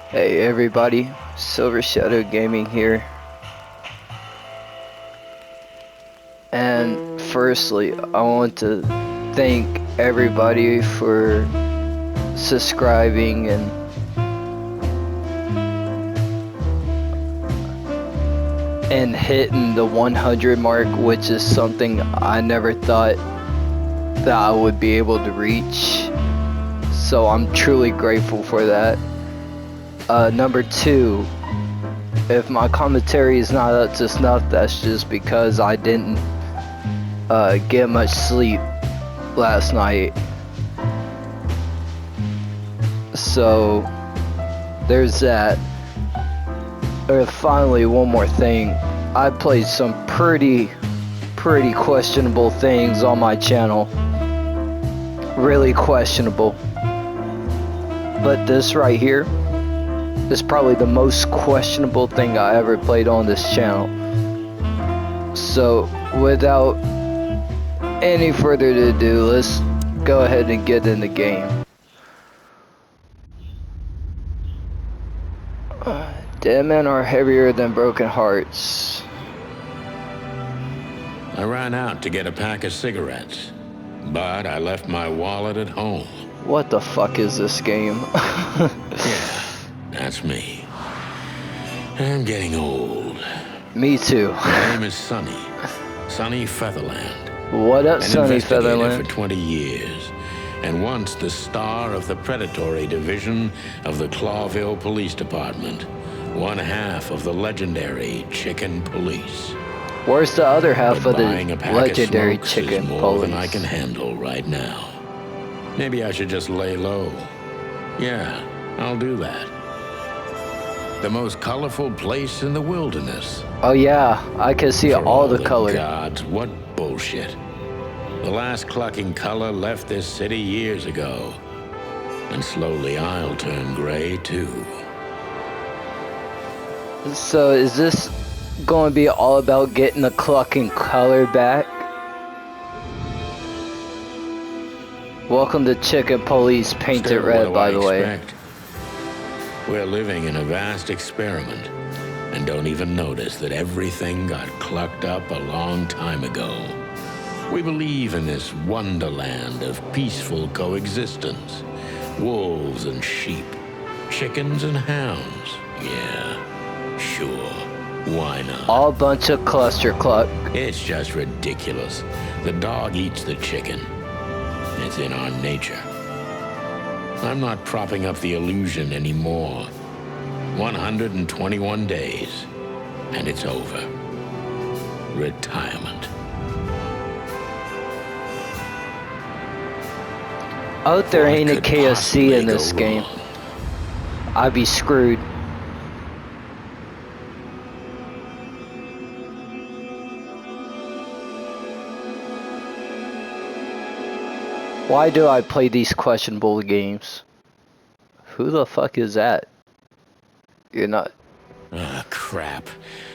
Hey everybody, Silver Shadow Gaming here. And firstly, I want to thank everybody for subscribing and hitting the 100 mark, which is something I never thought that I would be able to reach. So I'm truly grateful for that. Number two, if my commentary is not up to snuff, that's just because I didn't get much sleep last night. So there's that. Finally, one more thing. I played some pretty questionable things on my channel. Really questionable. But this right here is probably the most questionable thing I ever played on this channel. So without any further ado, let's go ahead and get in the game. Dead men are heavier than broken hearts. I ran out to get a pack of cigarettes, but I left my wallet at home. What the fuck is this game? Yeah, that's me. I'm getting old. Me too. My name is Sonny. Sonny Featherland. What up, Sonny investigator Featherland? for 20 years. And once the star of the predatory division of the Clawville Police Department. One half of the legendary Chicken Police. Where's the other half But of the buying a pack legendary of smokes Chicken is more Police? than I can handle right now. Maybe I should just lay low. Yeah, I'll do that. The most colorful place in the wilderness. Oh yeah, I can see For all the color. Gods, what bullshit. The last clucking color left this city years ago. And slowly I'll turn gray too. So is this going to be all about getting the clucking color back? Welcome to Chicken Police Painted Still, Red, what do by I the way. expect? We're living in a vast experiment, and don't even notice that everything got clucked up a long time ago. We believe in this wonderland of peaceful coexistence. Wolves and sheep, chickens and hounds. Yeah, sure, why not? All bunch of cluster cluck. It's just ridiculous. The dog eats the chicken. It's in our nature. I'm not propping up the illusion anymore. 121 days, and it's over. Retirement. I hope there What ain't a could KFC possibly in this go game. wrong? I'd be screwed. Why do I play these questionable games? Who the fuck is that? You're not... Ah, crap.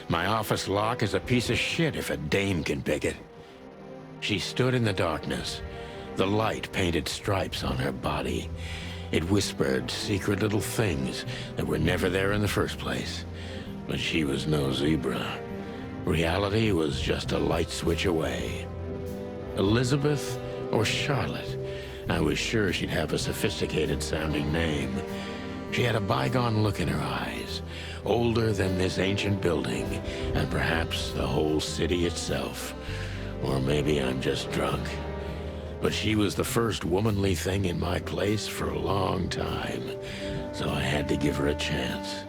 My office lock is a piece of shit if a dame can pick it. She stood in the darkness. The light painted stripes on her body. It whispered secret little things that were never there in the first place. But she was no zebra. Reality was just a light switch away. Elizabeth or Charlotte? I was sure she'd have a sophisticated-sounding name. She had a bygone look in her eyes, older than this ancient building, and perhaps the whole city itself. Or maybe I'm just drunk. But she was the first womanly thing in my place for a long time, so I had to give her a chance.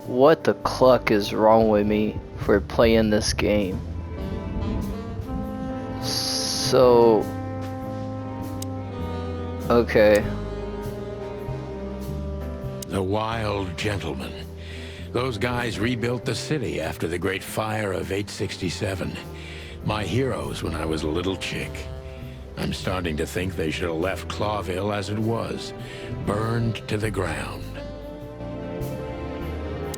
What the cluck is wrong with me for playing this game? So... okay. The Wild Gentlemen. Those guys rebuilt the city after the Great Fire of 867. My heroes when I was a little chick. I'm starting to think they should have left Clawville as it was, burned to the ground.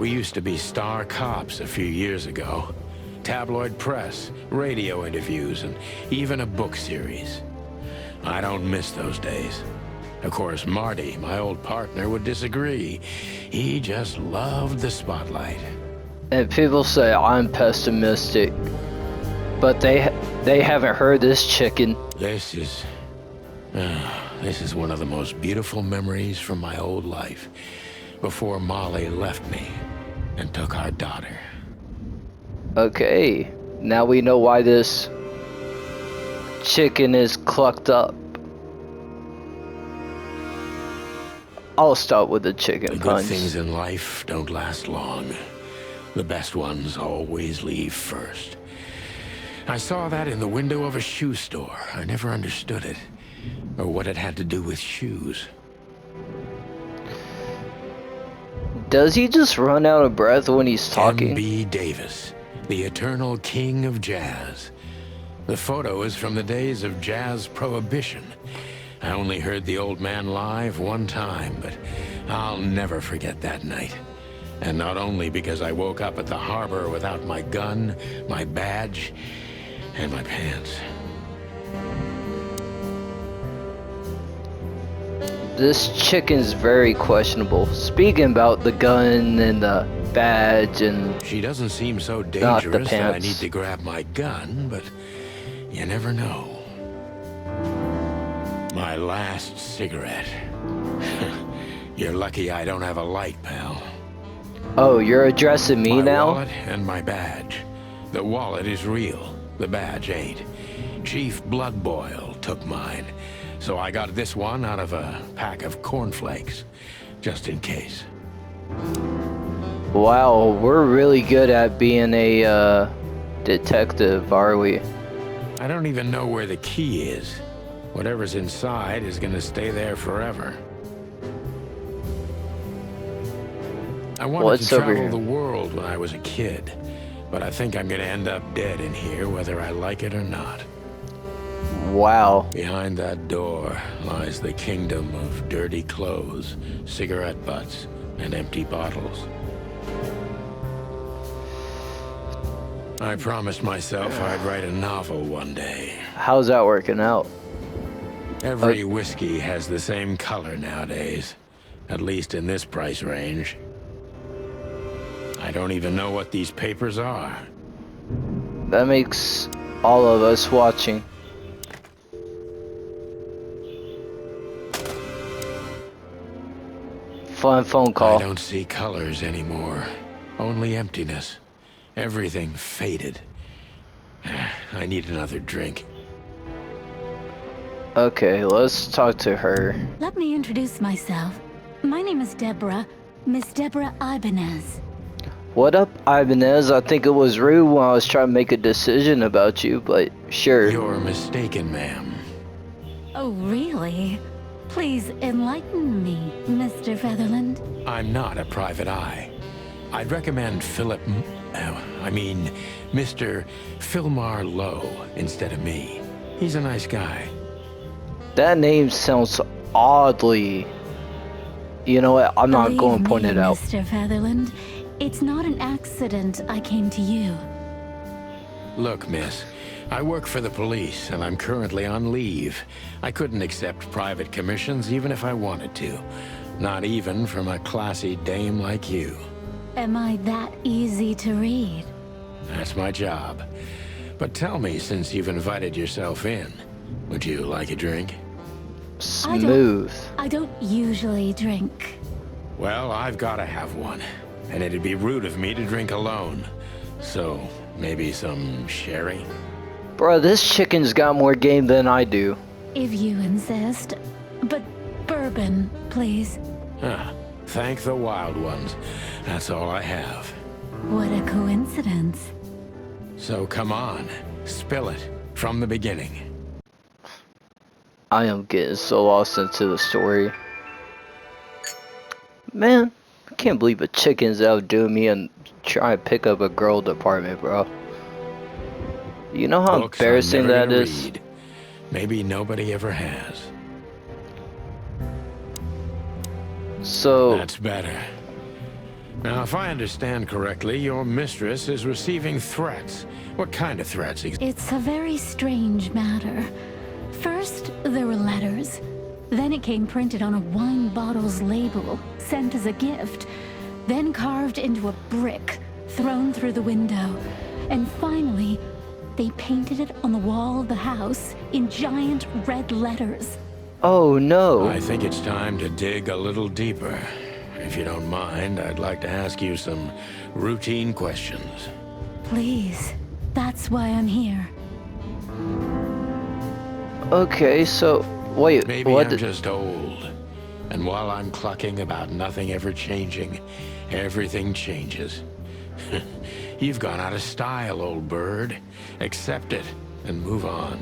We used to be star cops a few years ago. Tabloid press, radio interviews, and even a book series. I don't miss those days. Of course, Marty, my old partner, would disagree. He just loved the spotlight. And people say I'm pessimistic, but they haven't heard this chicken. This is one of the most beautiful memories from my old life, before Molly left me and took our daughter. Okay, now we know why this chicken is clucked up. I'll start with the chicken The good punch. things in life don't last long. The best ones always leave first. I saw that in the window of a shoe store. I never understood it, or what it had to do with shoes. Does he just run out of breath when he's talking? M.B. Davis, the eternal king of jazz. The photo is from the days of jazz prohibition. I only heard the old man live one time, but I'll never forget that night. And not only because I woke up at the harbor without my gun, my badge, and my pants. This chicken's very questionable. Speaking about the gun and the badge and... She doesn't seem so Not the dangerous that I pants. need to grab my gun, but you never know. My last cigarette. You're lucky I don't have a light, pal. Oh, you're addressing me My now? wallet and my badge. The wallet is real. The badge ain't. Chief Bloodboil took mine, so I got this one out of a pack of cornflakes, just in case. Wow, we're really good at being a detective, are we? I don't even know where the key is. Whatever's inside is gonna stay there forever. I wanted What's to over travel here? the world when I was a kid, but I think I'm gonna end up dead in here whether I like it or not. Wow. Behind that door lies the kingdom of dirty clothes, cigarette butts, and empty bottles. I promised myself I'd write a novel one day. How's that working out? Every whiskey has the same color nowadays, at least in this price range. I don't even know what these papers are. That makes all of us watching. Fun phone I call. don't see colors anymore, only emptiness. Everything faded. I need another drink. Okay, let's talk to her. Let me introduce myself. My name is Deborah, Miss Deborah Ibanez. What up, Ibanez? I think it was rude when I was trying to make a decision about you, but sure. You're mistaken, ma'am. Oh, really? Please enlighten me, Mr. Featherland. I'm not a private eye. I'd recommend Mr. Philmar Lowe instead of me. He's a nice guy. That name sounds oddly... You know what? I'm not going to point it out. Mr. Featherland, it's not an accident I came to you. Look, miss, I work for the police, and I'm currently on leave. I couldn't accept private commissions even if I wanted to. Not even from a classy dame like you. Am I that easy to read? That's my job. But tell me, since you've invited yourself in, would you like a drink? Smooth. I don't usually drink. Well, I've got to have one. And it'd be rude of me to drink alone. So, maybe some sherry? Bro, this chicken's got more game than I do. If you insist. But bourbon, please. Ah, thank the wild ones. That's all I have. What a coincidence. So come on, spill it from the beginning. I am getting so lost into the story. Man, I can't believe a chicken's outdoing me and trying to pick up a girl department, bro. You know how Books I'm embarrassing never that gonna is? read. Maybe nobody ever has. So, That's better. Now, if I understand correctly, your mistress is receiving threats. What kind of threats? It's a very strange matter. First, there were letters. Then it came printed on a wine bottle's label, sent as a gift, then carved into a brick, thrown through the window, and finally, they painted it on the wall of the house in giant red letters. Oh no. I think it's time to dig a little deeper. If you don't mind, I'd like to ask you some routine questions. Please, that's why I'm here. Okay, so wait, Maybe what? I'm just old. And while I'm clucking about nothing ever changing, everything changes. You've gone out of style, old bird. Accept it and move on.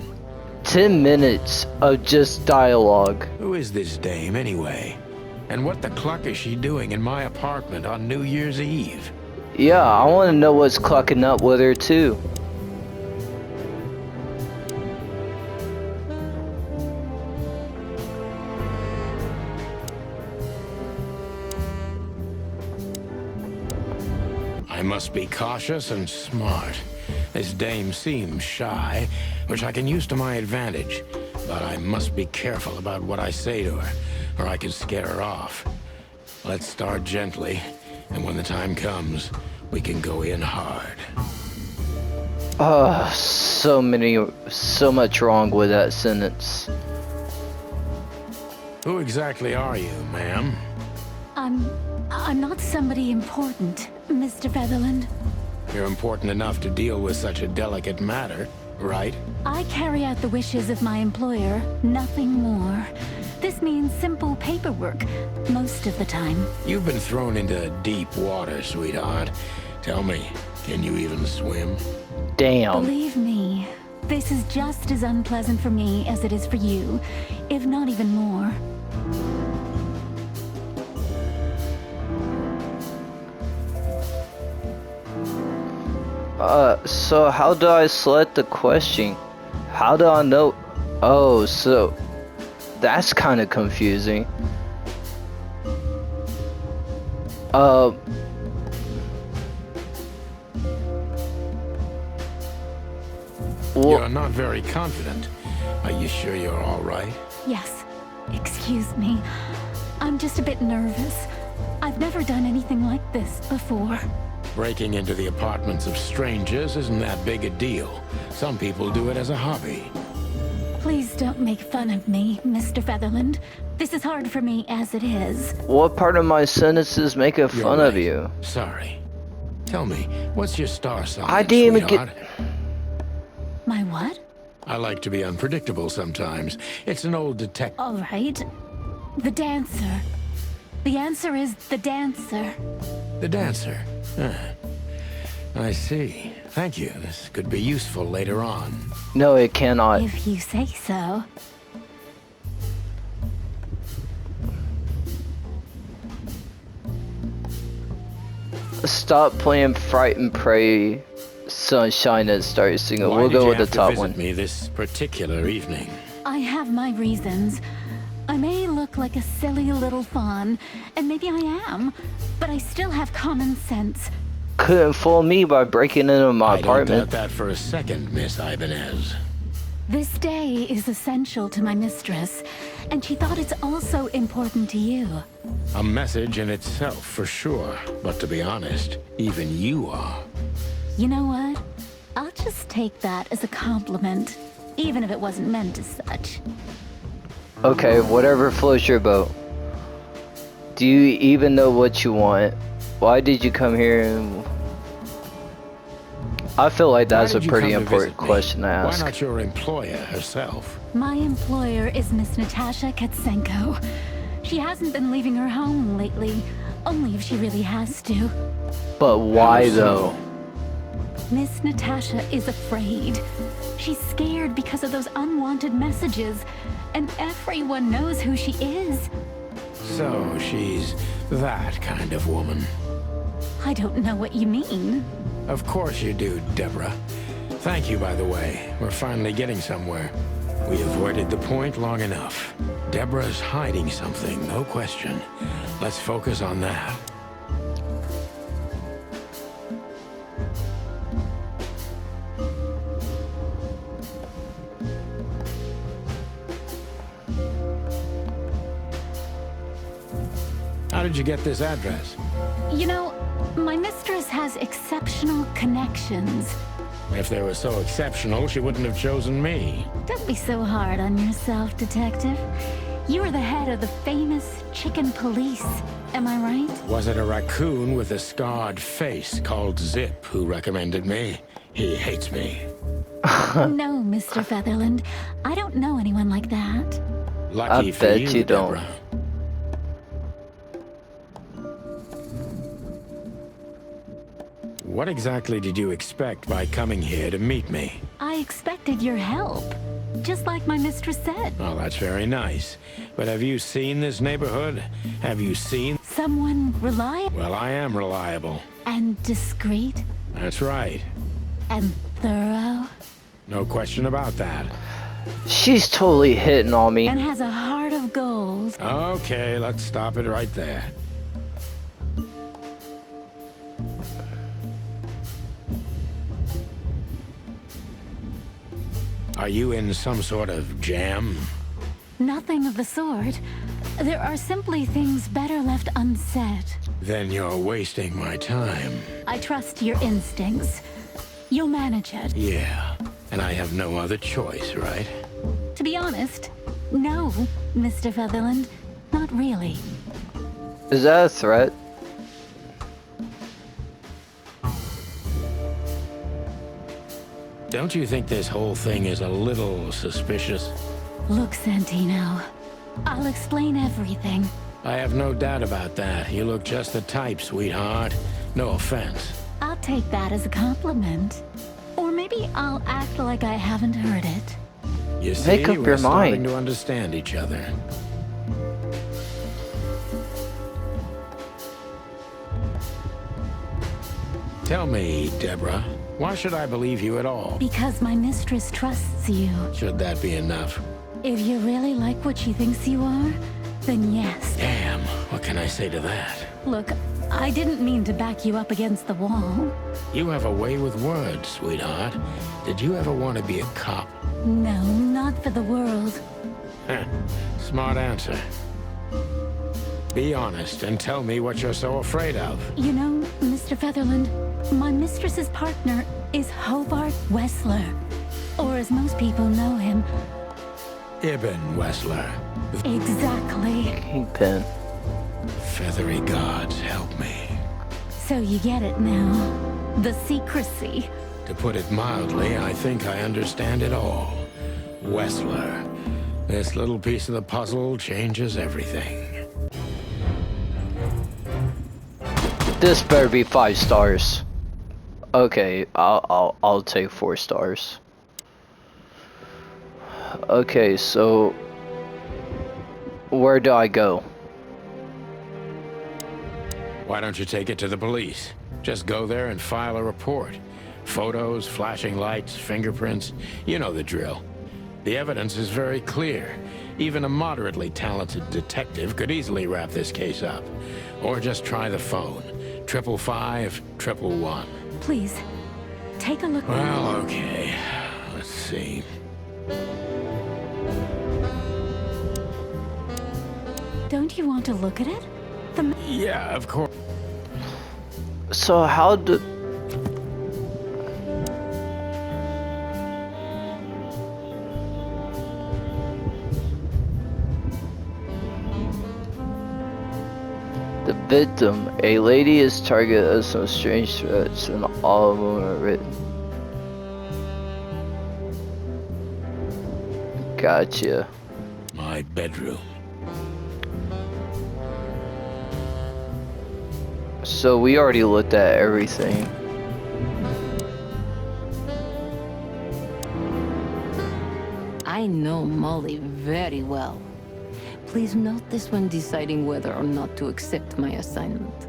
10 minutes of just dialogue. Who is this dame, anyway? And what the cluck is she doing in my apartment on New Year's Eve? Yeah, I want to know what's clucking up with her too. I must be cautious and smart. This dame seems shy, which I can use to my advantage. But I must be careful about what I say to her, or I can scare her off. Let's start gently, and when the time comes, we can go in hard. So much wrong with that sentence. Who exactly are you, ma'am? I'm not somebody important, Mr. Featherland. You're important enough to deal with such a delicate matter, right? I carry out the wishes of my employer, nothing more. This means simple paperwork, most of the time. You've been thrown into deep water, sweetheart. Tell me, can you even swim? Damn. Believe me, this is just as unpleasant for me as it is for you, if not even more. So how do I select the question? How do I know? Oh, so that's kind of confusing. You're not very confident. Are you sure you're all right? Yes, excuse me. I'm just a bit nervous. I've never done anything like this before. Breaking into the apartments of strangers isn't that big a deal. Some people do it as a hobby. Please don't make fun of me, Mr. Featherland. This is hard for me as it is. What part of my sentences make a You're fun of right. you? Sorry. Tell me, what's your star sign, I didn't even sweetheart? My what? I like to be unpredictable sometimes. It's an old detective. All right. The dancer. The answer is the dancer. The dancer. Ah, I see. Thank you. This could be useful later on. No, it cannot. If you say so. Stop playing Fright and Pray, Sunshine, and start singing. Why We'll did go you with the have to top visit one. me this particular evening? I have my reasons. I may look like a silly little fawn, and maybe I am, but I still have common sense. Couldn't fool me by breaking into my I don't apartment. doubt that for a second, Miss Ibanez. This day is essential to my mistress, and she thought it's also important to you. A message in itself, for sure. But to be honest, even you are. You know what? I'll just take that as a compliment, even if it wasn't meant as such. Okay, whatever floats your boat. Do you even know what you want? Why did you come here? I feel like that's Why a did you pretty come to important visit me? question to ask. Why not your employer herself? My employer is Miss Natasha Katsenko. She hasn't been leaving her home lately, only if she really has to. But why How so? though? Miss Natasha is afraid. She's scared because of those unwanted messages, and everyone knows who she is. So she's that kind of woman. I don't know what you mean. Of course you do, Deborah. Thank you, by the way. We're finally getting somewhere. We avoided the point long enough. Deborah's hiding something, no question. Let's focus on that. How did you get this address? You know, my mistress has exceptional connections. If they were so exceptional, she wouldn't have chosen me. Don't be so hard on yourself, Detective. You are the head of the famous Chicken Police. Am I right? Was it a raccoon with a scarred face called Zip who recommended me? He hates me. No, Mr. Featherland. I don't know anyone like that. Lucky I for bet you, you don't. Deborah. What exactly did you expect by coming here to meet me? I expected your help. Just like my mistress said. Well, that's very nice. But have you seen this neighborhood? Have you seen... Someone reliable Well, I am reliable. and discreet That's right. and thorough No question about that. She's totally hitting on me. and has a heart of gold. Okay, let's stop it right there. Are you in some sort of jam? Nothing of the sort. There are simply things better left unsaid. Then you're wasting my time. I trust your instincts. You'll manage it. Yeah, and I have no other choice, right? To be honest, no, Mr. Featherland. Not really. Is that a threat? Don't you think this whole thing is a little suspicious? Look, Santino. I'll explain everything. I have no doubt about that. You look just the type, sweetheart. No offense. I'll take that as a compliment. Or maybe I'll act like I haven't heard it. You see, Make up we're your starting mind. to understand each other. Tell me, Deborah, why should I believe you at all? Because my mistress trusts you. Should that be enough? If you really like what she thinks you are, then yes. Damn, what can I say to that? Look, I didn't mean to back you up against the wall. You have a way with words, sweetheart. Did you ever want to be a cop? No, not for the world. Heh, smart answer. Be honest and tell me what you're so afraid of. You know, Mr. Featherland, my mistress's partner is Hobart Wessler. Or as most people know him, Ibn Wessler. exactly. Kingpin. Feathery gods, help me. So you get it now. The secrecy. To put it mildly, I think I understand it all. Wessler. This little piece of the puzzle changes everything. This better be 5 stars. Okay, I'll take 4 stars. Okay, so where do I go? Why don't you take it to the police? Just go there and file a report. Photos, flashing lights, fingerprints. You know the drill. The evidence is very clear. Even a moderately talented detective could easily wrap this case up. Or just try the phone. 555-111. Please, take a look. Well, okay. Let's see. Don't you want to look at it? Yeah, of course. So how do... The victim, a lady, is targeted of some strange threats, and all of them are written. Gotcha. My bedroom. So we already looked at everything. I know Molly very well. Please note this when deciding whether or not to accept my assignment.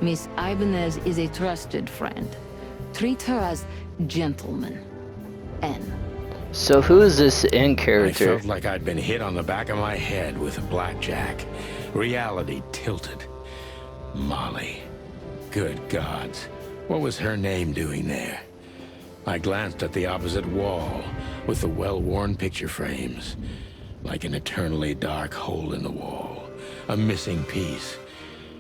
Miss Ibanez is a trusted friend. Treat her as gentleman. N. So who is this in I character? felt like I'd been hit on the back of my head with a blackjack. Reality tilted. Molly. Good gods. What was her name doing there? I glanced at the opposite wall, with the well-worn picture frames. Like an eternally dark hole in the wall. A missing piece.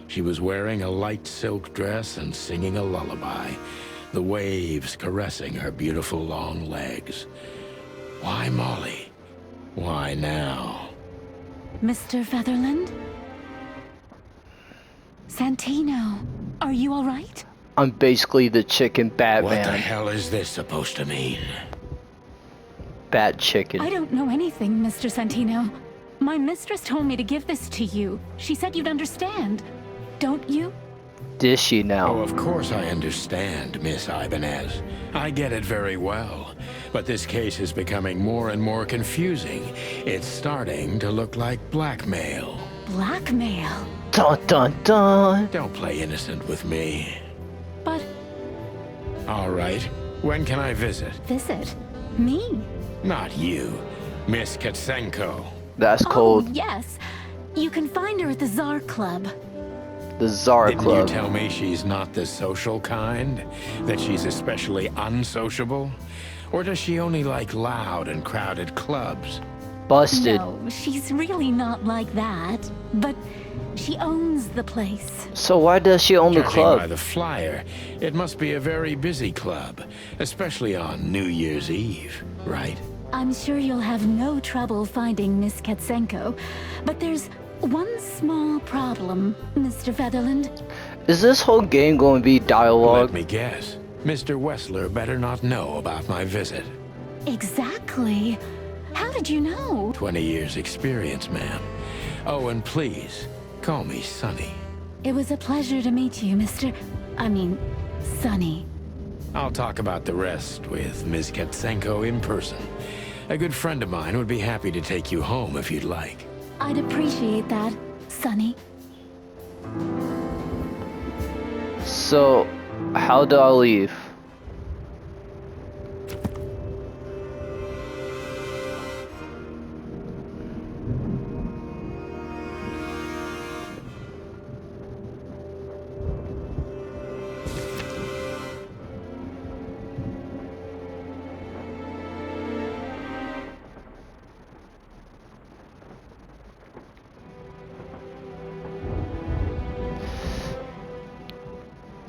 She was wearing a light silk dress and singing a lullaby, the waves caressing her beautiful long legs. Why Molly? Why now? Mr. Featherland? Santino, are you all right? I'm basically the chicken What the Batman. hell is this supposed to mean? Bat chicken. I don't know anything, Mr. Santino. My mistress told me to give this to you. She said you'd understand. Don't you? Does she Oh, now? of course I understand, Miss Ibanez. I get it very well. But this case is becoming more and more confusing. It's starting to look like blackmail. Blackmail? Dun dun dun. Don't play innocent with me. But All right. When can I visit? visit me? Not you. Miss Katsenko. That's cold. Oh, yes. You can find her at the Tsar Club. The Tsar Didn't Club. you tell me she's not the social kind? That she's especially unsociable? Or does she only like loud and crowded clubs? Busted. No, she's really not like that. But she owns the place. So why does she own the Judging by club? the flyer, it must be a very busy club, especially on New Year's Eve, right? I'm sure you'll have no trouble finding Miss Katsenko. But there's one small problem, Mr. Featherland. Is this whole game going to be dialogue? Let me guess. Mr. Wessler better not know about my visit. Exactly. How did you know? 20 years experience, ma'am. Oh, and please, call me Sonny. It was a pleasure to meet you, Sonny. I'll talk about the rest with Ms. Katsenko in person. A good friend of mine would be happy to take you home if you'd like. I'd appreciate that, Sonny. So, how do I leave?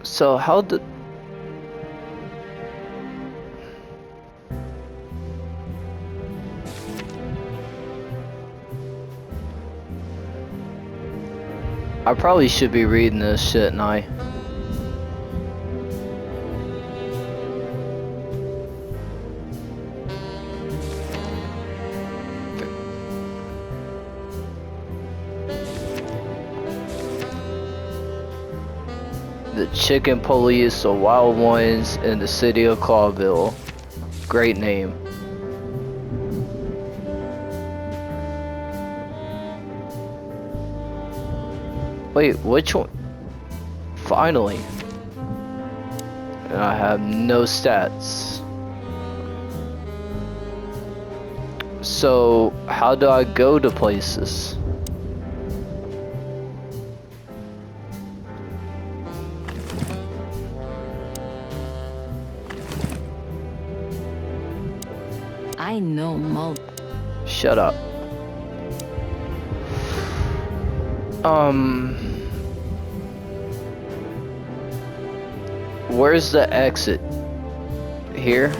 So how did... I probably should be reading this, shouldn't I? The Chicken Police, the Wild Ones in the city of Clawville. Great name. Wait, which one? Finally. And I have no stats. So, how do I go to places? I know Molly. Shut up. Where's the exit? Here?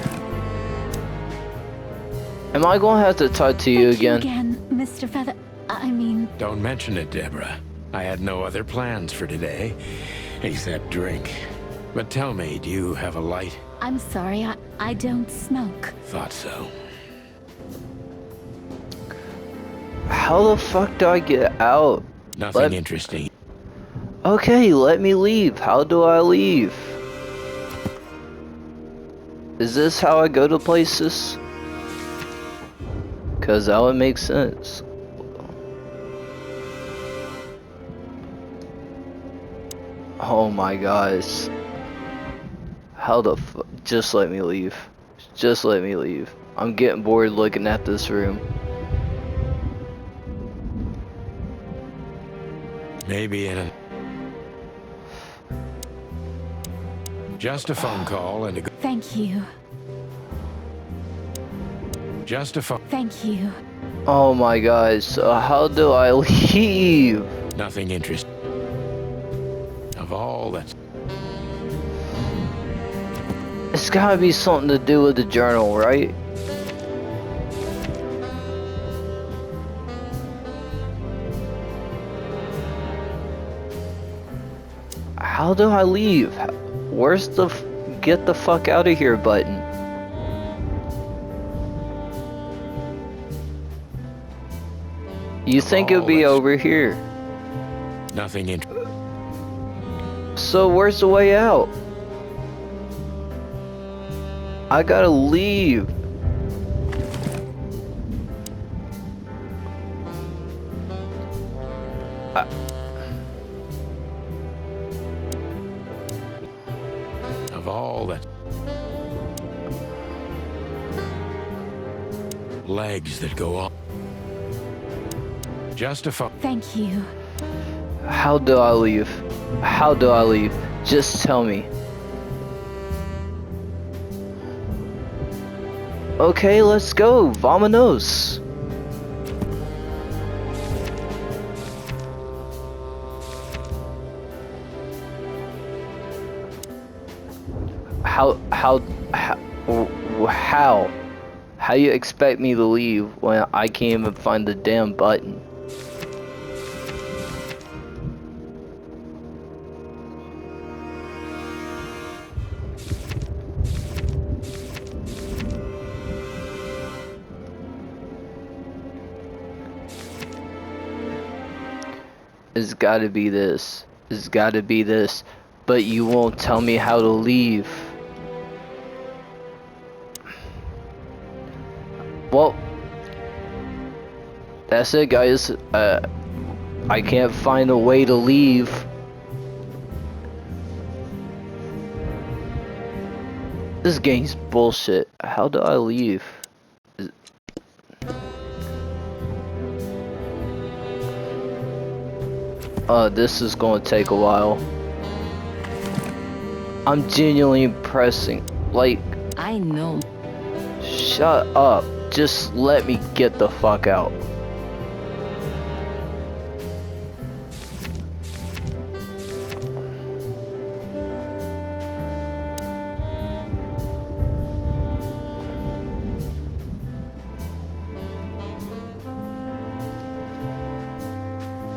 Am I gonna have to talk to you Thank you again? again, Mr. Feather. Don't mention it, Deborah. I had no other plans for today, except drink. But tell me, do you have a light? I'm sorry, I don't smoke. Thought so. How the fuck do I get out? Nothing interesting. Okay, let me leave. How do I leave? Is this how I go to places? Cause that would make sense. Oh my gosh. How the fuck? Just let me leave. Just let me leave. I'm getting bored looking at this room. Maybe in a... Just a phone call and a... Thank you. Just a phone... Thank you. Oh my gosh. So how do I leave? Nothing interesting. all that's... It's gotta be something to do with the journal, right? How do I leave? Where's the get the fuck out of here button? You think it'd be over here? Nothing in... So where's the way out? I gotta leave. Of all that... legs that go on. Justify... Thank you. How do I leave? How do I leave? Just tell me. Okay, let's go. Vamonos. How you expect me to leave when I can't even find the damn button? It's gotta be this. It's gotta be this. But you won't tell me how to leave. Well, that's it, guys. I can't find a way to leave. This game's bullshit. How do I leave? This is gonna take a while. I'm genuinely pressing. Like, I know. shut up. Just let me get the fuck out.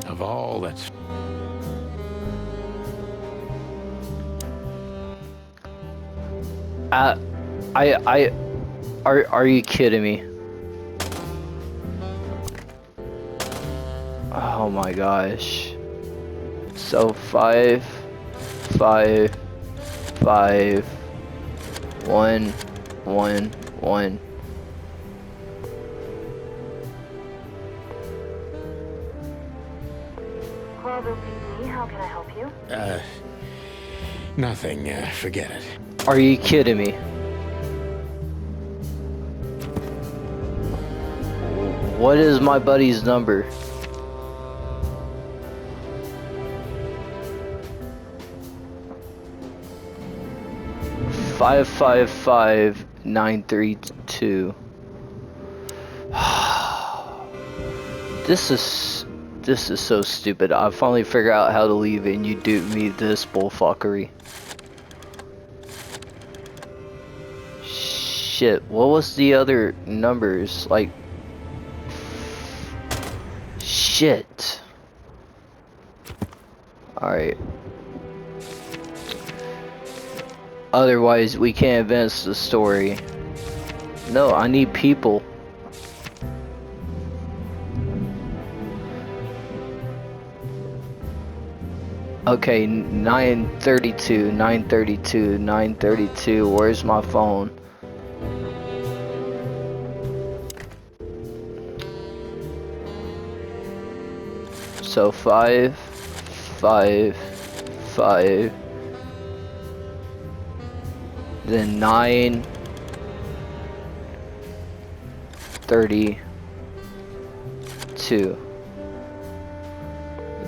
Of all that's... Are you kidding me? Oh my gosh. So 5, 5, 5, 1, 1, 1. Corvo PD, how can I help you? Nothing. Forget it. Are you kidding me? What is my buddy's number? Five 932. This is so stupid. I finally figured out how to leave and you do me this bullfuckery. Shit, what was the other numbers? Like, shit. Alright. Otherwise, we can't advance the story. No, I need people. Okay, 932, 932, 932. Where's my phone? So 5, 5, 5. Then 9, 32.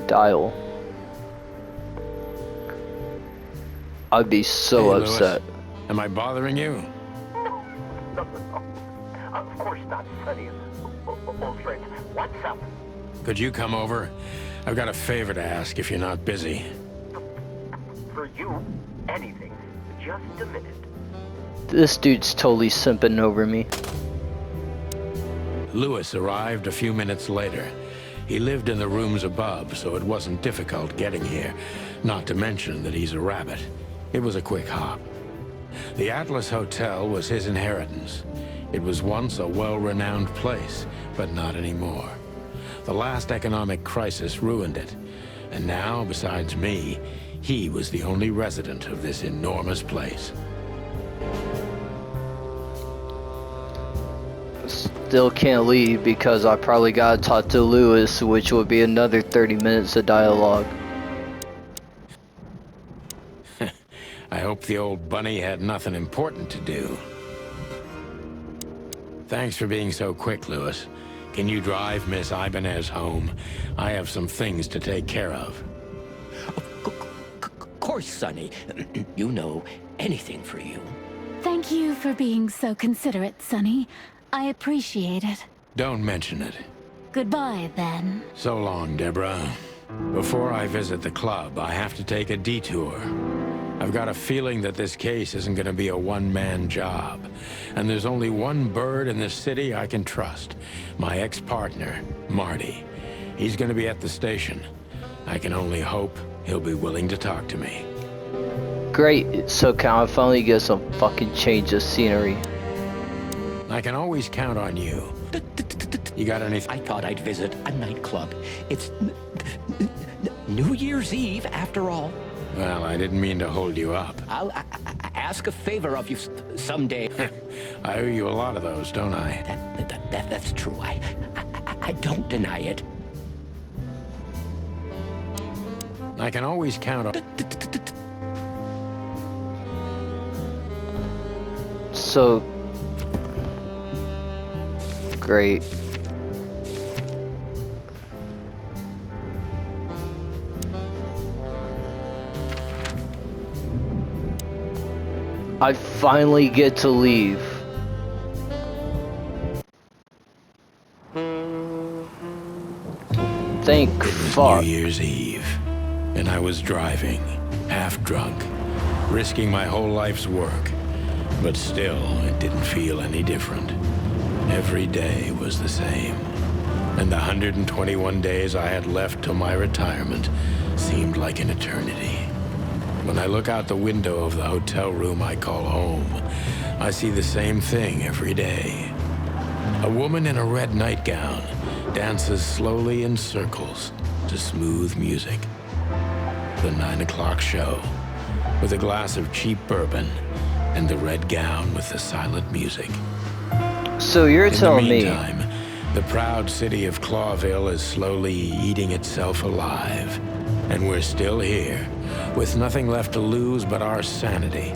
Dial. I'd be so Hey, upset. Lewis, am I bothering you? No. Of course not, Sonny. Old friend, what's up? Could you come over? I've got a favor to ask if you're not busy. For you, anything. Just a minute. This dude's totally simping over me. Lewis arrived a few minutes later. He lived in the rooms above, so it wasn't difficult getting here. Not to mention that he's a rabbit. It was a quick hop. The Atlas Hotel was his inheritance. It was once a well-renowned place, but not anymore. The last economic crisis ruined it. And now, besides me, he was the only resident of this enormous place. Still can't leave because I probably gotta talk to Lewis, which would be another 30 minutes of dialogue. I hope the old bunny had nothing important to do. Thanks for being so quick, Lewis. Can you drive Miss Ibanez home? I have some things to take care of. Of course, Sonny. You know, anything for you. Thank you for being so considerate, Sonny. I appreciate it. Don't mention it. Goodbye, then. So long, Deborah. Before I visit the club, I have to take a detour. I've got a feeling that this case isn't going to be a one-man job. And there's only one bird in this city I can trust. My ex-partner, Marty. He's going to be at the station. I can only hope he'll be willing to talk to me. Great, so can I finally get some fucking change of scenery? I can always count on you. You got anything? I thought I'd visit a nightclub. It's New Year's Eve, after all. Well, I didn't mean to hold you up. I'll ask a favor of you someday. I owe you a lot of those, don't I? That's true. I don't deny it. I can always count on... So... great. I finally get to leave. Thank It was fuck. New Year's Eve, and I was driving, half drunk, risking my whole life's work. But still, it didn't feel any different. Every day was the same. And the 121 days I had left till my retirement seemed like an eternity. When I look out the window of the hotel room I call home, I see the same thing every day. A woman in a red nightgown dances slowly in circles to smooth music. The 9 o'clock show, with a glass of cheap bourbon and the red gown with the silent music. So you're telling In the me meantime, the proud city of Clawville is slowly eating itself alive. And we're still here, with nothing left to lose but our sanity,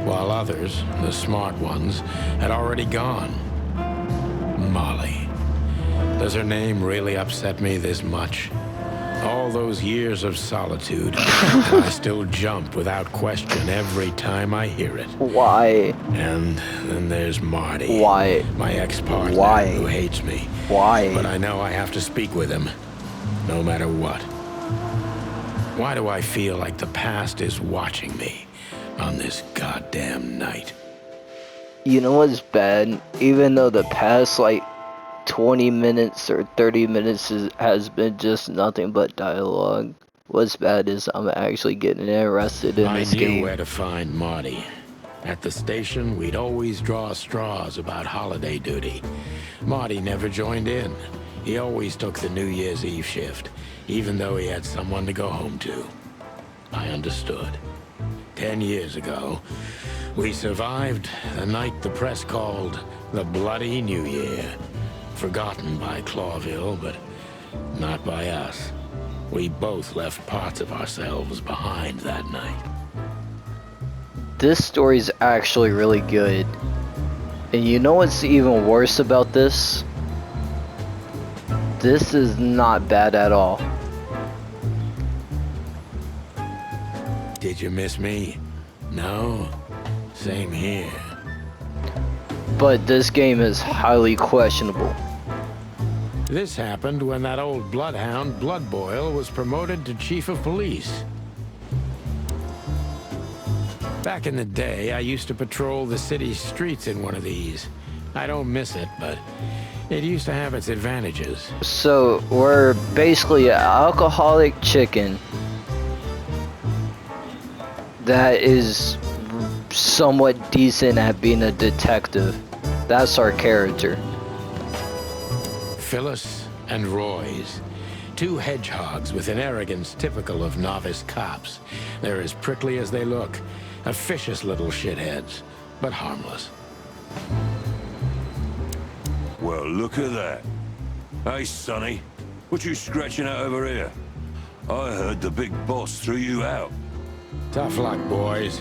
while others, the smart ones, had already gone. Molly. Does her name really upset me this much? All those years of solitude, and I still jump without question every time I hear it. why? And then there's Marty. Why? My ex-partner Why? who hates me. Why? But I know I have to speak with him, no matter what. Why do I feel like the past is watching me on this goddamn night? You know what's bad? Even though the past like 20 minutes or 30 minutes has been just nothing but dialogue, what's bad is I'm actually getting interested in I this knew game. where to find Marty. At the station, we'd always draw straws about holiday duty. Marty never joined in. He always took the New Year's Eve shift, even though he had someone to go home to. I understood. 10 years ago, we survived the night the press called the Bloody New Year. Forgotten by Clawville, but not by us. We both left parts of ourselves behind that night. This story's actually really good. And you know what's even worse about this? This is not bad at all. Did you miss me? No? Same here. But this game is highly questionable. This happened when that old bloodhound, Blood Boil, was promoted to chief of police. Back in the day, I used to patrol the city's streets in one of these. I don't miss it, but it used to have its advantages. So we're basically an alcoholic chicken that is somewhat decent at being a detective. That's our character. Phyllis and Royce. Two hedgehogs with an arrogance typical of novice cops. They're as prickly as they look. Officious little shitheads, but harmless. Well, look at that. Hey, Sonny, what you scratching out over here? I heard the big boss threw you out. Tough luck, boys.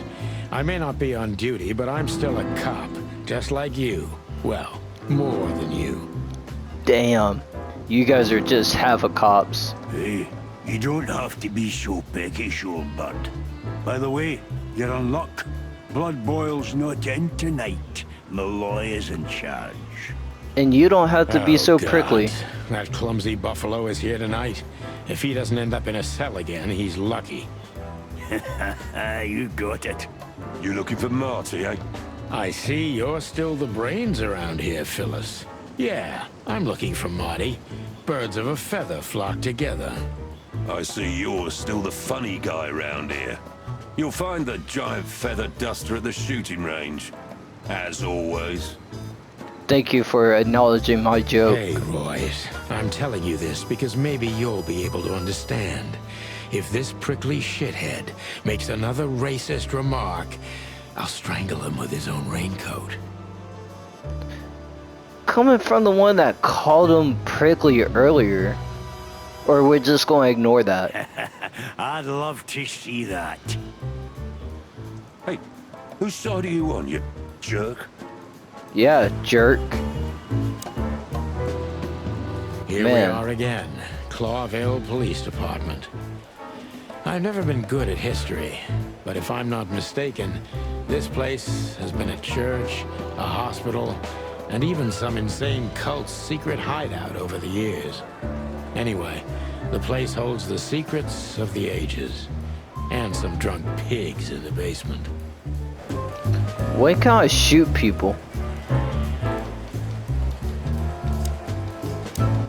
I may not be on duty, but I'm still a cop, just like you. Well, more than you. Damn, you guys are just half a cops. Hey, you don't have to be so peckish, old bud. By the way, you're on luck. Blood Boil's not in tonight. Malloy is in charge. And you don't have to be so God. prickly. That clumsy buffalo is here tonight. If he doesn't end up in a cell again, he's lucky. You got it. You looking for Marty, eh? I see you're still the brains around here, Phyllis. Yeah, I'm looking for Marty. Birds of a feather flock together. I see you're still the funny guy round here. You'll find the giant feather duster at the shooting range. As always. Thank you for acknowledging my joke. Hey, Royce. I'm telling you this because maybe you'll be able to understand. If this prickly shithead makes another racist remark, I'll strangle him with his own raincoat. Coming from the one that called him prickly earlier, or we're just going to ignore that. I'd love to see that. Hey, whose side are you on, you jerk? Yeah, jerk. Here Man. we are again, Clawville Police Department. I've never been good at history, but if I'm not mistaken, this place has been a church, a hospital, and even some insane cult's secret hideout over the years. Anyway, the place holds the secrets of the ages, and some drunk pigs in the basement. When can I shoot people?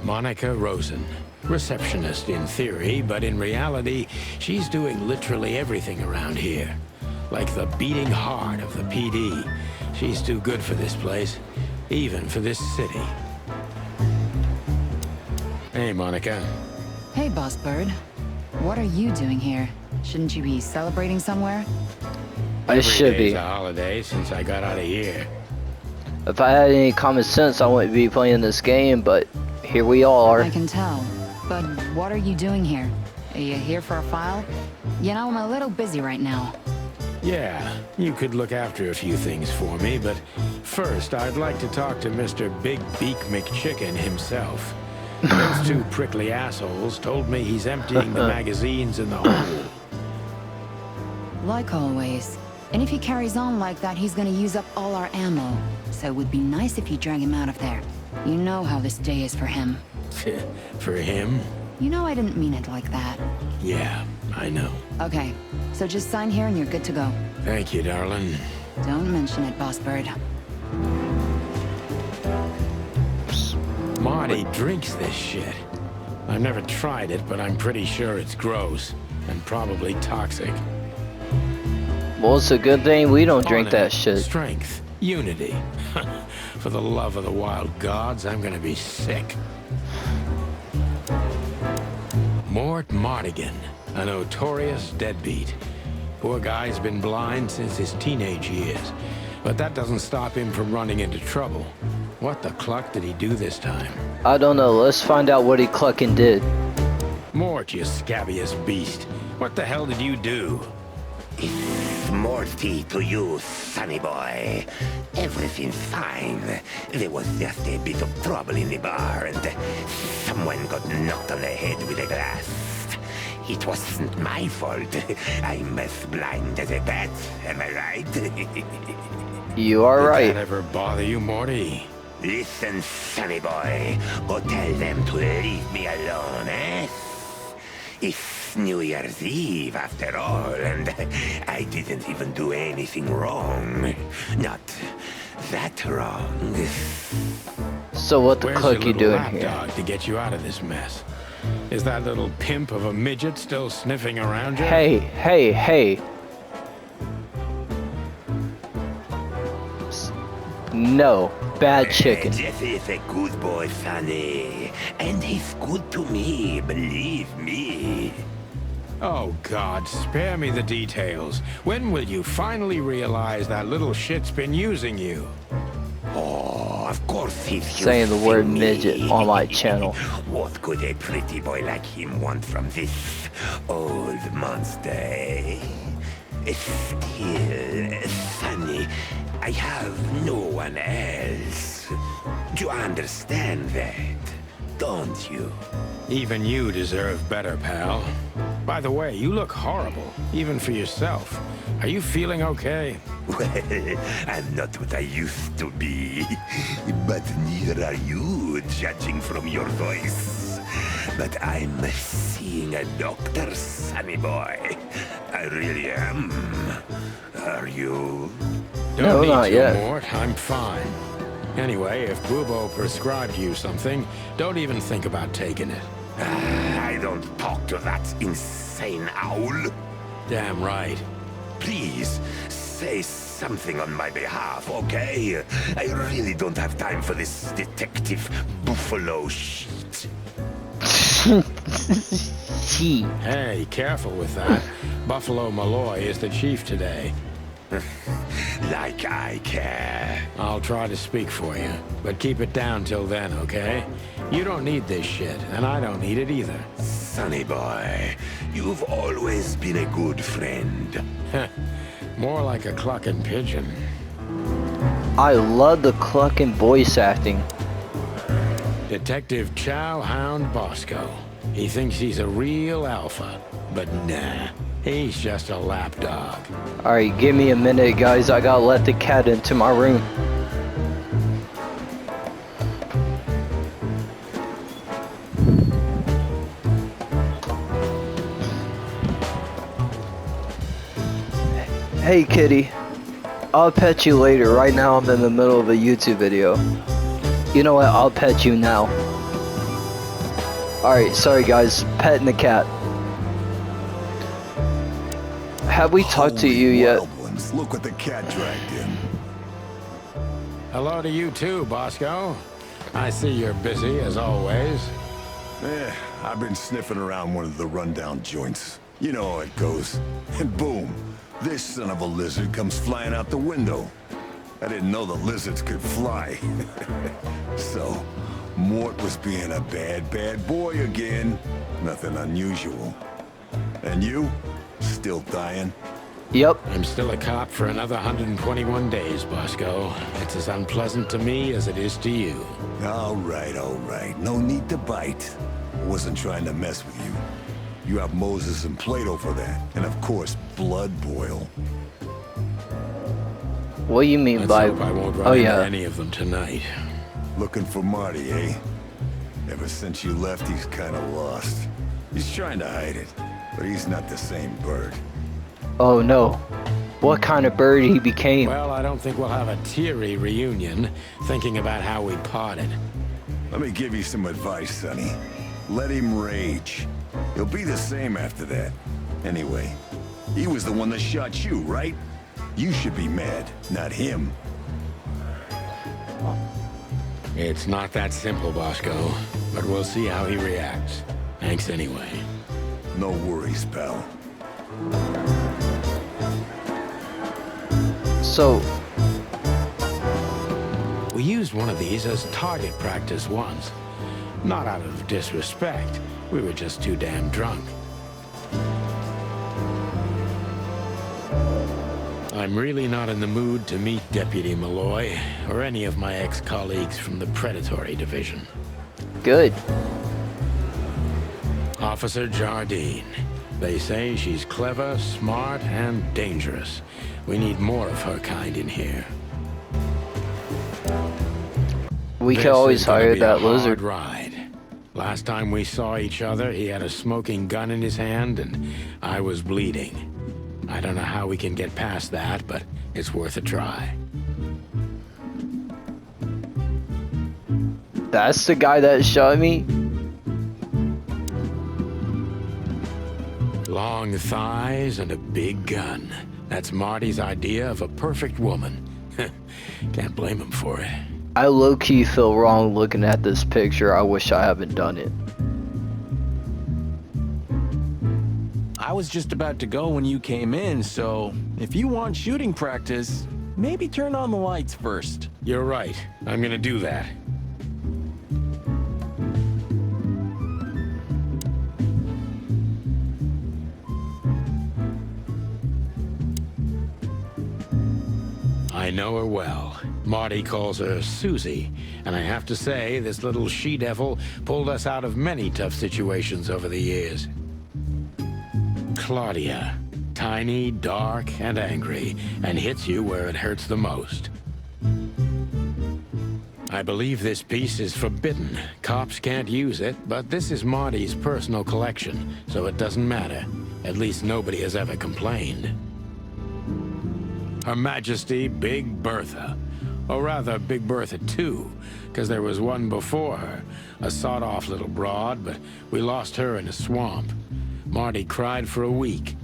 Monica Rosen. Receptionist in theory, but in reality, she's doing literally everything around here. Like the beating heart of the PD. She's too good for this place, even for this city. Hey, Monica. Hey, Boss Bird. What are you doing here? Shouldn't you be celebrating somewhere? I should Every day's be. a holiday since I got out of here. If I had any common sense, I wouldn't be playing this game, but here we are. I can tell. But what are you doing here? Are you here for a file? You know, I'm a little busy right now. Yeah, you could look after a few things for me, but first I'd like to talk to Mr. Big Beak McChicken himself. Those two prickly assholes told me he's emptying the magazines in the hole. Like always. And if he carries on like that, he's gonna use up all our ammo. So it would be nice if you drag him out of there. You know how this day is for him. For him? You know I didn't mean it like that. Yeah, I know. Okay, so just sign here and you're good to go. Thank you, darling. Don't mention it, Boss Bird. Marty drinks this shit. I've never tried it, but I'm pretty sure it's gross and probably toxic. Well, it's a good thing we don't drink Honor, that shit. Strength, unity. For the love of the wild gods, I'm gonna be sick. Mort Mardigan, a notorious deadbeat. Poor guy's been blind since his teenage years, but that doesn't stop him from running into trouble. What the cluck did he do this time? I don't know. Let's find out what he clucking did. Mort, you scabbiest beast. What the hell did you do? It's Morty to you, sonny boy. Everything's fine. There was just a bit of trouble in the bar, and someone got knocked on the head with a glass. It wasn't my fault. I'm as blind as a bat, am I right? You are Did right. that ever bother you, Morty? Listen, sonny boy. Go tell them to leave me alone, eh? If It's New Year's Eve after all, and I didn't even do anything wrong. Not that wrong. So what the Where's fuck your you little doing lap here? dog to get you out of this mess? Is that little pimp of a midget still sniffing around you? Hey, hey, hey. No, bad chicken. Jesse is a good boy, Sonny. And he's good to me, believe me. Oh, God, spare me the details. When will you finally realize that little shit's been using you? Oh, of course he's Saying the using word me. midget on my channel. What could a pretty boy like him want from this old monster, eh? Still, Sonny, I have no one else. Do you understand that? Don't you? Even you deserve better, pal. By the way, you look horrible, even for yourself. Are you feeling okay? Well, I'm not what I used to be. But neither are you, judging from your voice. But I'm seeing a doctor, Sonny boy. I really am. Are you? No, Don't need not to, yet. Mort. I'm fine. Anyway, if Bubo prescribed you something, don't even think about taking it. I don't talk to that insane owl. Damn right. Please, say something on my behalf, okay? I really don't have time for this detective buffalo shit. She. Hey, careful with that. Buffalo Malloy is the chief today. Like I care. I'll try to speak for you, but keep it down till then, okay? You don't need this shit, and I don't need it either. Sonny boy, you've always been a good friend. More like a clucking pigeon. I love the clucking voice acting. Detective Chow Hound Bosco. He thinks he's a real alpha, but nah. He's just a lapdog. Alright, give me a minute, guys. I gotta let the cat into my room. Hey, kitty. I'll pet you later. Right now, I'm in the middle of a YouTube video. You know what? I'll pet you now. Alright, sorry, guys. Petting the cat. Have we talked to you yet? Wild ones. Look what the cat dragged in. Hello to you too, Bosco. I see you're busy, as always. I've been sniffing around one of the rundown joints. You know how it goes. And boom, this son of a lizard comes flying out the window. I didn't know the lizards could fly. So, Mort was being a bad boy again. Nothing unusual. And you? Still dying? Yep. I'm still a cop for another 121 days, Bosco. It's as unpleasant to me as it is to you. All right. No need to bite. I wasn't trying to mess with you. You have Moses and Plato for that. And of course, Blood Boil. What do you mean Let's by... hope I won't run Oh, into yeah. any of them tonight. Looking for Marty, eh? Ever since you left, he's kind of lost. He's trying to hide it, but he's not the same bird. Oh, no. What kind of bird he became? Well, I don't think we'll have a teary reunion, thinking about how we parted. Let me give you some advice, Sonny. Let him rage. He'll be the same after that. Anyway, he was the one that shot you, right? You should be mad, not him. It's not that simple, Bosco, but we'll see how he reacts. Thanks anyway. No worries, pal. So, We used one of these as target practice once. Not out of disrespect. We were just too damn drunk. I'm really not in the mood to meet Deputy Malloy, or any of my ex-colleagues from the Predatory Division. good. Officer Jardine. They say she's clever, smart, and dangerous. We need more of her kind in here. We This can always is gonna hire be a that hard lizard. ride. Last time we saw each other, he had a smoking gun in his hand, and I was bleeding. I don't know how we can get past that, but it's worth a try. That's the guy that shot me? Long thighs and a big gun. That's Marty's idea of a perfect woman. Can't blame him for it. I low-key feel wrong looking at this picture. I wish I haven't done it. I was just about to go when you came in, so if you want shooting practice, maybe turn on the lights first. You're right. I'm gonna do that. I know her well. Marty calls her Susie, and I have to say, this little she-devil pulled us out of many tough situations over the years. Claudia. Tiny, dark, and angry, and hits you where it hurts the most. I believe this piece is forbidden. Cops can't use it, but this is Marty's personal collection, so it doesn't matter. At least nobody has ever complained. Her Majesty Big Bertha. Or rather, Big Bertha 2, because there was one before her. A sawed-off little broad, but we lost her in a swamp. Marty cried for a week.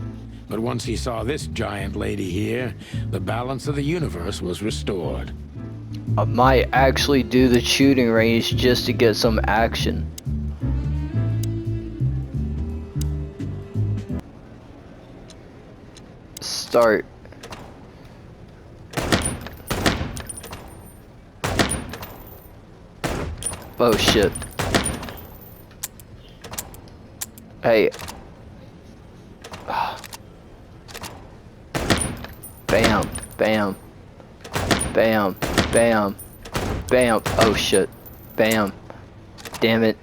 But once he saw this giant lady here, the balance of the universe was restored. I might actually do the shooting range just to get some action. Start. Oh shit. Hey. Bam, bam, bam, bam, bam. Oh shit. Bam. Damn it.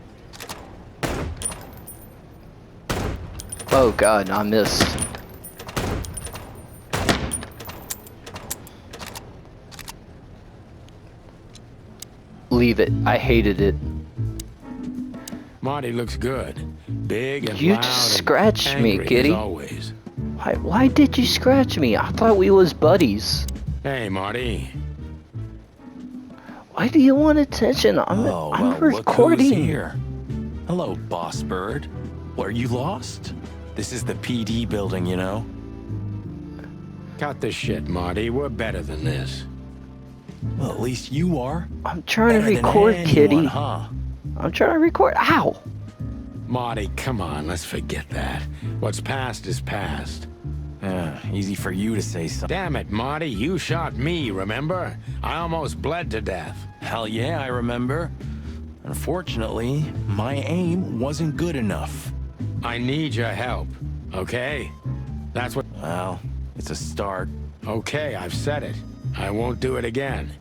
Oh god, I missed. Leave it. I hated it. Marty looks good. Big and You loud just and scratched me, angry kitty. as always. Why did you scratch me? I thought we was buddies. Hey, Marty. Why do you want attention? I'm Look recording. who's here. Hello, Boss Bird. Were you lost? This is the PD building, you know. Cut the shit, Marty. We're better than this. Well, at least you are. I'm trying to Better than record, anyone, kitty. huh? I'm trying to record. Ow! Marty, come on. Let's forget that. What's past is past. Easy for you to say something. Damn it, Marty. You shot me, remember? I almost bled to death. Hell yeah, I remember. Unfortunately, my aim wasn't good enough. I need your help, okay? That's what... Well, it's a start. Okay, I've said it. I won't do it again.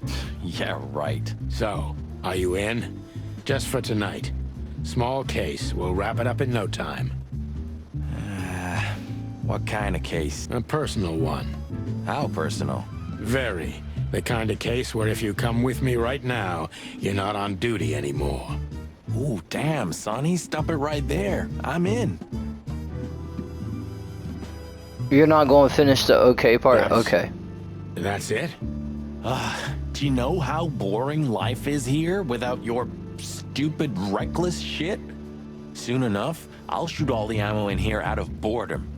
Yeah, right. So, are you in? Just for tonight. Small case. We'll wrap it up in no time. What kind of case? A personal one. How personal? Very. The kind of case where if you come with me right now, you're not on duty anymore. Ooh, damn, Sonny. Stop it right there. I'm in. You're not going to finish the okay part? That's- Okay. That's it? Do you know how boring life is here without your stupid, reckless shit? Soon enough, I'll shoot all the ammo in here out of boredom.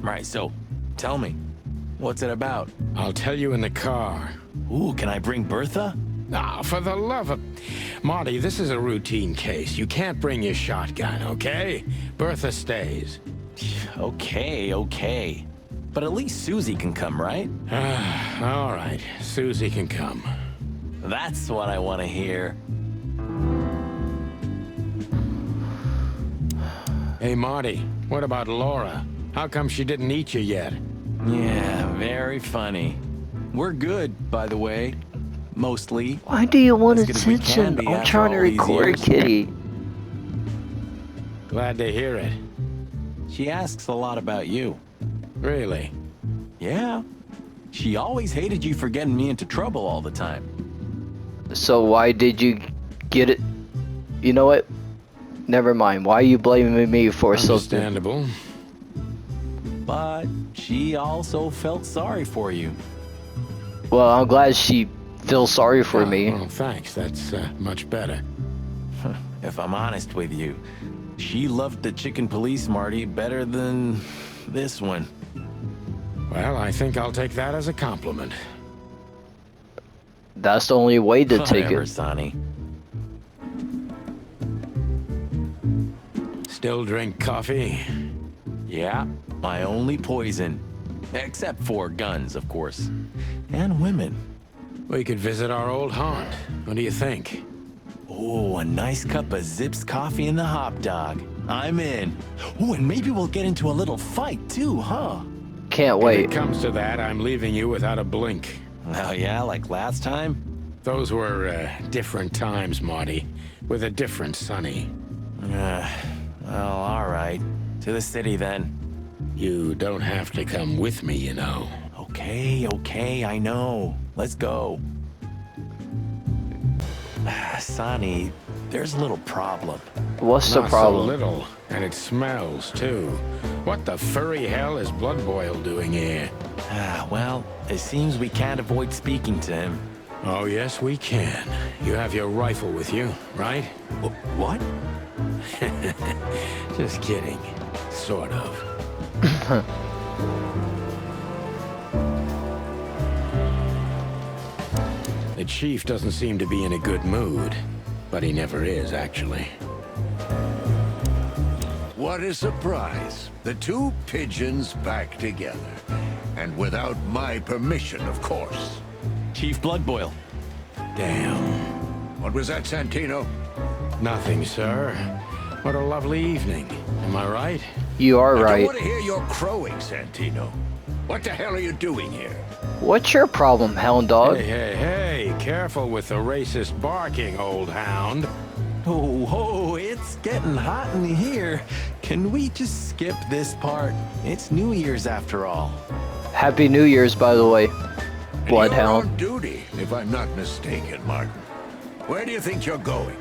Right, so, tell me, what's it about? I'll tell you in the car. Ooh, can I bring Bertha? Ah, for the love of... Marty, this is a routine case. You can't bring your shotgun, okay? Bertha stays. Okay. But at least Susie can come, right? All right, Susie can come. That's what I want to hear. Hey, Marty, what about Laura? How come she didn't eat you yet? Yeah, very funny. We're good, by the way. Mostly. Why do you want As good as we can attention? be I'm after trying to all these record, years. kitty. Glad to hear it. She asks a lot about you. Really? Yeah. She always hated you for getting me into trouble all the time. So why did you get it? You know what? Never mind. Why are you blaming me for something? Understandable. But she also felt sorry for you. Well, I'm glad she feels sorry for me. Well, thanks. That's much better. If I'm honest with you, she loved the chicken police Marty better than this one. Well, I think I'll take that as a compliment. That's the only way to take Whatever, it. Sonny. Still drink coffee? Yeah, my only poison. Except for guns, of course. And women. We could visit our old haunt. What do you think? Oh, a nice cup of Zips coffee and the hot dog. I'm in. Oh, and maybe we'll get into a little fight too, huh? Can't If wait. it comes to that, I'm leaving you without a blink. Oh yeah, like last time? Those were different times, Marty, with a different Sonny. Well, all right. To the city then. You don't have to come with me, you know. Okay, I know. Let's go. Sonny, there's a little problem. What's the Not problem? so little, and it smells too. What the furry hell is Blood Boil doing here? Well, it seems we can't avoid speaking to him. Oh, yes, we can. You have your rifle with you, right? What? Just kidding. Sort of. The chief doesn't seem to be in a good mood, but he never is, actually. What a surprise. The two pigeons back together. And without my permission, of course. Chief Bloodboil. Damn. What was that, Santino? Nothing, sir. What a lovely evening. Am I right? You are I right. don't want to hear your crowing, Santino. What the hell are you doing here? What's your problem, hound dog? Hey, careful with the racist barking, old hound. Oh, it's getting hot in here. Can we just skip this part? It's New Year's after all. Happy New Year's, by the way, You're Bloodhound. on duty, if I'm not mistaken, Martin. Where do you think you're going?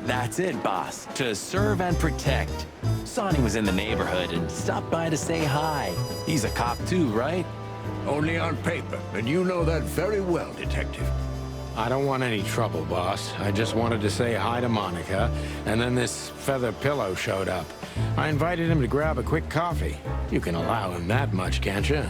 That's it, boss. To serve and protect. Sonny was in the neighborhood and stopped by to say hi. He's a cop too, right? Only on paper, and you know that very well, Detective. I don't want any trouble, boss. I just wanted to say hi to Monica, and then this feather pillow showed up. I invited him to grab a quick coffee. You can allow him that much, can't you?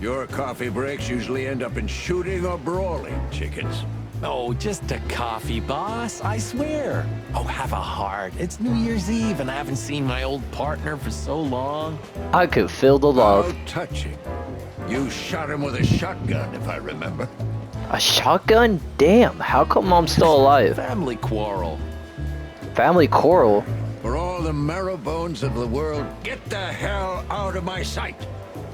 Your coffee breaks usually end up in shooting or brawling, chickens. Oh, just a coffee, boss. I swear. Oh, have a heart. It's New Year's Eve, and I haven't seen my old partner for so long. I could feel the love. How touching. You shot him with a shotgun, if I remember. A shotgun? Damn, how come I'm still alive? Family quarrel. Family quarrel? For all the marrow bones of the world, get the hell out of my sight.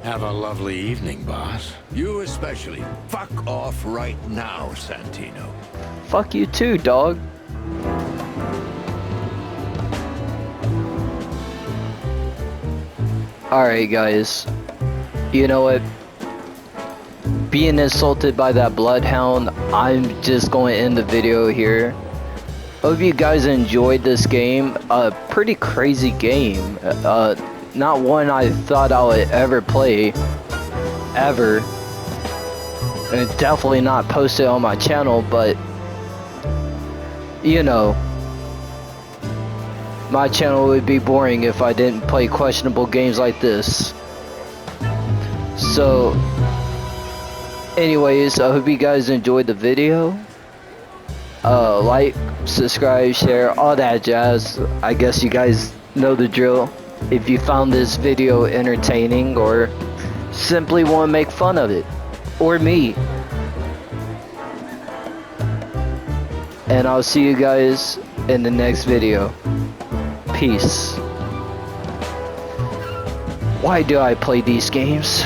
Have a lovely evening, boss. You especially. Fuck off right now, Santino. Fuck you too, dog. Alright, guys. You know what? Being insulted by that bloodhound, I'm just going to end the video here. Hope you guys enjoyed this game. A pretty crazy game. Not one I thought I would ever play. Ever. And definitely not post it on my channel, but you know, my channel would be boring if I didn't play questionable games like this. So anyways, I hope you guys enjoyed the video. Like, subscribe, share, all that jazz. I guess you guys know the drill. If you found this video entertaining or simply want to make fun of it, or me. And I'll see you guys in the next video. Peace. Why do I play these games?